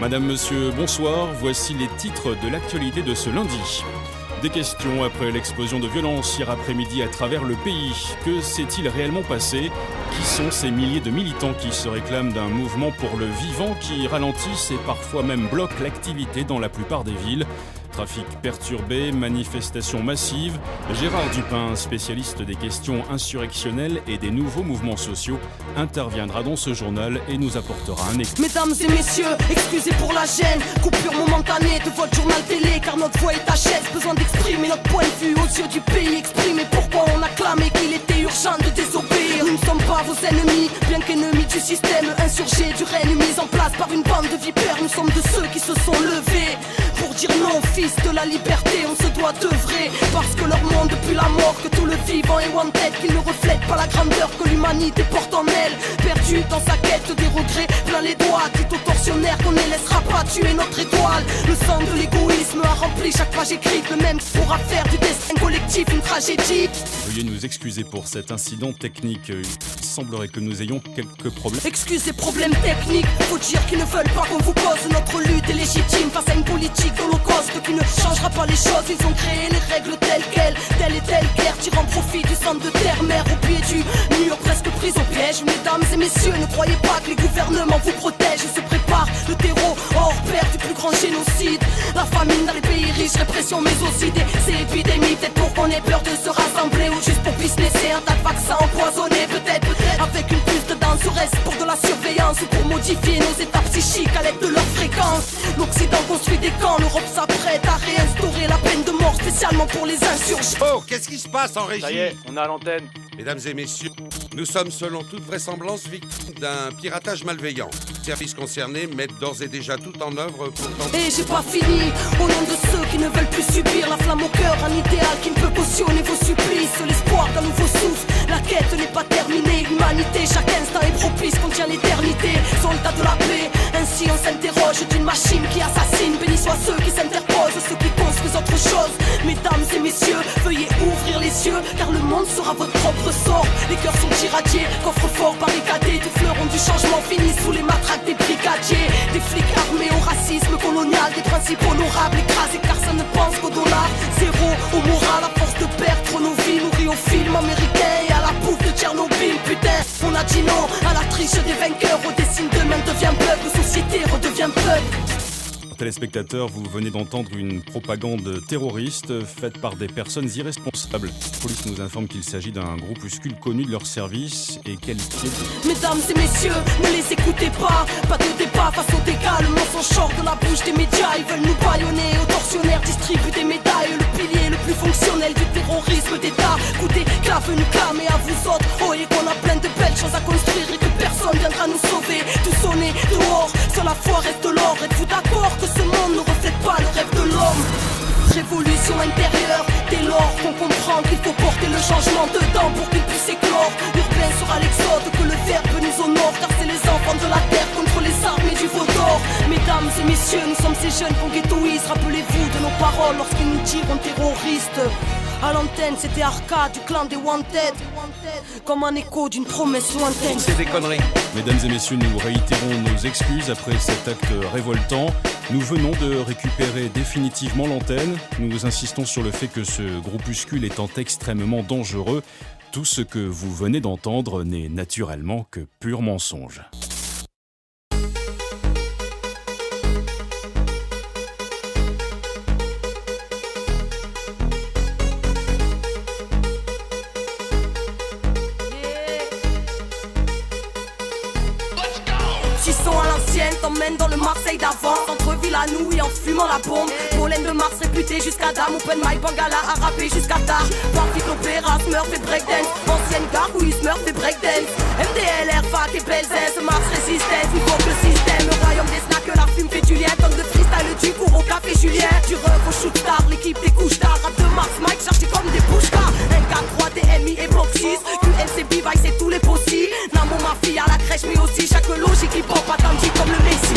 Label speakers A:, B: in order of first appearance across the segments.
A: Madame, monsieur, bonsoir, voici les titres de l'actualité de ce lundi. Des questions après l'explosion de violence hier après-midi à travers le pays. Que s'est-il réellement passé ? Qui sont ces milliers de militants qui se réclament d'un mouvement pour le vivant qui ralentissent et parfois même bloquent l'activité dans la plupart des villes ? Trafic perturbé, manifestations massives. Gérard Dupin, spécialiste des questions insurrectionnelles et des nouveaux mouvements sociaux, interviendra dans ce journal et nous apportera un écho.
B: Mesdames et messieurs, excusez pour la gêne, coupure momentanée de votre journal télé, car notre voix est HS, besoin d'exprimer notre point de vue aux yeux du pays, exprimer pourquoi on a clamé qu'il était urgent de désobéir. Nous ne sommes pas vos ennemis, bien qu'ennemis du système insurgé, du règne mis en place par une bande de vipères. Nous sommes de ceux qui se sont levés pour dire non, fils de la liberté, on se doit d'œuvrer, parce que leur monde depuis la mort, que tout le vivant est wanted, qu'il ne reflète pas la grandeur que l'humanité porte en elle. Perdu dans sa quête des regrets, plein les doigts, dit aux tortionnaires qu'on ne laissera pas tuer notre étoile. Le sang de l'égoïsme a rempli chaque page écrite, le même pourra faire du destin collectif une tragédie.
A: Veuillez nous excuser pour cet incident technique. Il semblerait que nous ayons quelques problèmes.
B: Excusez, problèmes techniques, faut dire qu'ils ne veulent pas qu'on vous cause. Notre lutte est légitime face à une politique d'holocauste qui ne changera pas les choses. Ils ont créé les règles telles quelles, telle et telle guerre, tirant profit du sang de terre-mère au pied du mur, presque pris au piège. Mesdames et messieurs, ne croyez pas que les gouvernements vous protègent. Se prépare le terreau hors pair du plus grand génocide. La famine dans les pays riches, répression mais aussi ces épidémies. Peut-être pour qu'on ait peur de se rassembler ou juste pour businesser un tas de vaccins empoisonnés. Peut-être avec une puce dedans, serait-ce pour de la surveillance ou pour modifier nos états psychiques à l'aide de leur fréquence. L'Occident construit des camps, l'Europe s'apprête à réinstaurer la peine de mort spécialement pour les insurgés.
C: Oh, qu'est-ce qui se passe en régie ?
D: Ça y est, on est à l'antenne.
C: Mesdames et messieurs, nous sommes selon toute vraisemblance victimes d'un piratage malveillant. Les services concernés mettent d'ores et déjà tout en œuvre pour tenter...
B: Et j'ai pas fini, au nom de ceux qui ne veulent plus subir la flamme au cœur, un idéal qui ne peut cautionner vos supplices, l'espoir d'un nouveau souffle, la quête n'est pas terminée, l'humanité chaque instant est propice, contient l'éternité, soldats de la paix, ainsi on s'interroge d'une machine qui assassine, bénis soient ceux qui s'interposent, ceux qui construisent autre chose. Mesdames et messieurs, veuillez ouvrir les yeux, car le monde sera votre propre sort. Les cœurs sont irradiés, coffres forts barricadés, des fleurons du changement finissent sous les matraques des brigadiers. Des flics armés au racisme colonial, des principes honorables écrasés car ça ne pense qu'au dollar. Zéro au moral, à force de perdre nos vies, nourris au film américain et à la bouffe de Tchernobyl. Putain, on a dit non à la triche des vainqueurs, au dessin demain devient bug, la société redevient bug.
A: Téléspectateurs, vous venez d'entendre une propagande terroriste faite par des personnes irresponsables. La police nous informe qu'il s'agit d'un groupuscule connu de leur service et qualifié.
B: Mesdames et messieurs, ne les écoutez pas de débat face au dégâts, le mensonge sort de la bouche des médias. Ils veulent nous bâillonner, aux tortionnaires distribuent des médailles. Le pilier le plus fonctionnel du terrorisme d'État. Écoutez, clave nous clamer à vous autres. Oh, et qu'on a plein de belles choses à construire et que personne viendra nous sauver. Tout sonner dehors, sur la foi reste l'or. Êtes-vous d'accord que ce monde ne reflète pas le rêve de l'homme? Révolution intérieure, dès lors qu'on comprend qu'il faut porter le changement dedans pour qu'il puisse éclore. Urbain sera l'exode, que le verbe nous honore, car c'est les enfants de la terre contre les armées du veau d'or. Mesdames et messieurs, nous sommes ces jeunes qu'on ghettoise. Rappelez-vous de nos paroles lorsqu'ils nous diront terroristes. À l'antenne, c'était Arcade du clan des Wanted, comme un écho d'une promesse lointaine.
C: C'est des conneries.
A: Mesdames et messieurs, nous réitérons nos excuses après cet acte révoltant. Nous venons de récupérer définitivement l'antenne. Nous insistons sur le fait que ce groupuscule étant extrêmement dangereux, tout ce que vous venez d'entendre n'est naturellement que pur mensonge.
B: T'emmène dans le Marseille d'avant, centre-ville à nous et en fumant la bombe. Pollen de Mars réputé jusqu'à Dame, open mic Bangala à rapper jusqu'à tard. Parti l'opéra, Smurf et breakdance, ancienne gare où Smurf et breakdance. MDLR, FAT et Belzès, Mars résistance, il faut que le système. Le royaume des snacks, la fume fait du lien, tonne de freestyle, du cours au café Julien. Du ref au shoot star, l'équipe des couches tard. Rap de Mars, Mike chargé comme des bouches-car. 1, 4, 3, DMI et Block 6, QLCB, Vice et tous les possis. Namo, ma fille à la crèche, mais aussi chaque logique qui pop attendu comme le Messi.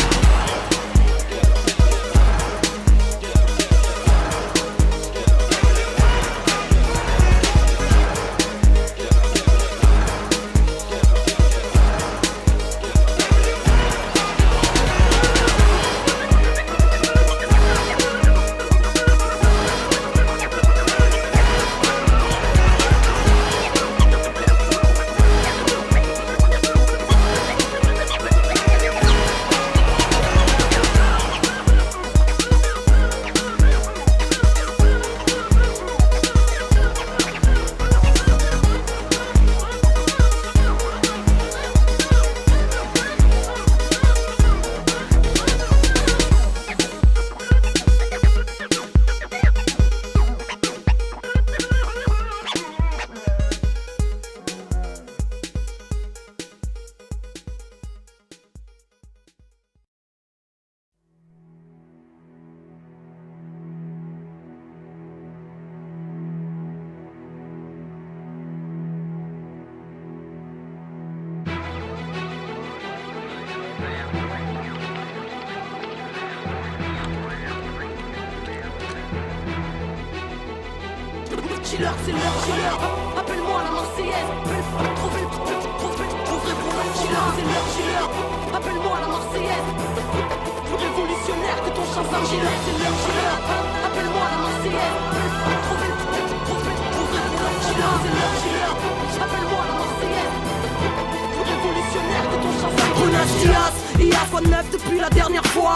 B: killer, c'est leur killer. Appelle-moi la Marseillaise. Trop vrai pour leur killer, c'est leur killer. Appelle-moi la Marseillaise. Plus révolutionnaire que ton Shazam killer, c'est leur killer. Appelle-moi la Marseillaise. Trop vrai pour leur killer, c'est leur killer. Appelle-moi la Marseillaise. Plus révolutionnaire que ton Shazam killer. Et à fois 9 depuis la dernière fois.